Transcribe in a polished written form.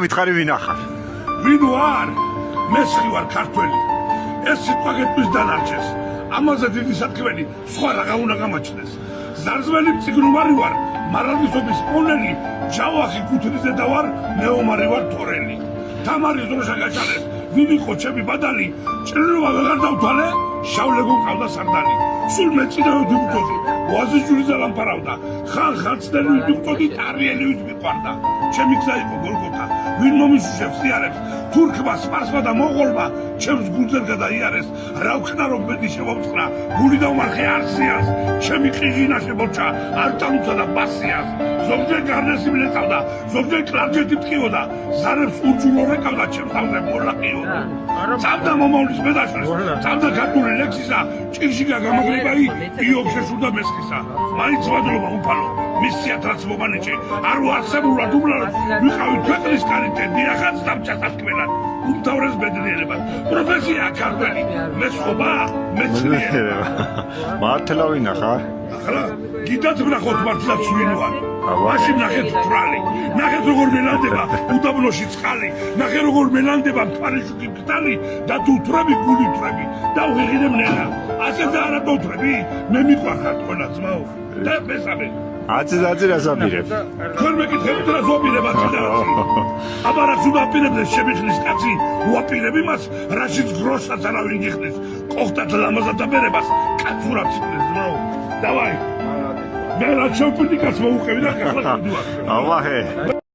მითხარი ვინ ახარ? ვინ ვარ? მესხი ვარ ქართველი. ეს სიტყვა გეტყვის დანარჩეს. ამაზე დიდი სათქმელი სხვა რა უნდა გამაჩნდეს. ზარზმელი მწიგნობარი ვარ, მარადისობის პონელი, ჯავახი ქუთრიზე და ვარ, მეომარი ვარ თორელი. თამარი დროშა გაჭარეს, ვინ იყო ჩემი ბადალი, ჭრილობა ვეღარ დავთვალე, შავლეგო ყავდა სარდალი. სულ მეწინავდი ვუწოდი, ვაზიჟურიზე ლამპარავდა, ხან-ხანწნელი ვიუწოდი, ტარიელი ვიყვარდა. ჩემი გზა იყო გოლგოთა, ვინ მომისუშებს სიარებს, თურქმა, სპარსმა და მონღოლმა, ჩემს გულზე გადაიარეს, რა ვქნა რომ ბედი შემომწყრა, გული დავმარხე არსიას, ჩემი ყიჟინა შემორჩა, არტანუცა და ბასიას. ზოგჯერ გარნესი მილეწავდა, ზოგჯერ კლარჯეთი მტყიოდა, ზარებს ურჯულო რეკავდა, ჩემს თავზე მოლაყიოდა. წავდა მომავლის ბედაშრეს, წავდა ქართული ლექსისა, ჭირში გამაგრებაი, იობ შეშურდა მესხისა. მაინც ვადრობა უფალო, მისიათ რაც მომანეჭე, არ ვარსებულად უმლარად, ვიყავით ქვეყნის კარით, დიახაც დამჭასასკმელად, უმთავრეს ბედნიერებად. პროფესია ქართველი, მეცხოვა, მეცნიერება. მართლა ვინა ხარ? ახლა გიდათ ვნახოთ მართლაც ვინ ვარ. მაშინ ნახეთ თვრალი, ნახეთ როგორ მელანდება უდაბნოში წყალი, ნახეთ როგორ მელანდება მთვარეშუქი ბრძალი და თუ თვრები გული თვრები და ვიღირებ ნელა. ასე და არა დოთვრები, მე მიყვარხარ თქვენა ძმაო და მესამე. აწი რას აპირებ? თქვენ მეკითხებით რას ვაპირებათ ძინავი. აბა რას უნდა აპირებდეს შემიხლის კაცი, უაპირებ იმას, რაშიც გროშსაც არავინ გიხდის. ყოხტად ლამაზად დაბერებას კაცურად ციხდეს ძმაო. დავაი. მე რა ჩემპირდი კაც მოუყევი და ახლა გიდუა. ალაჰე.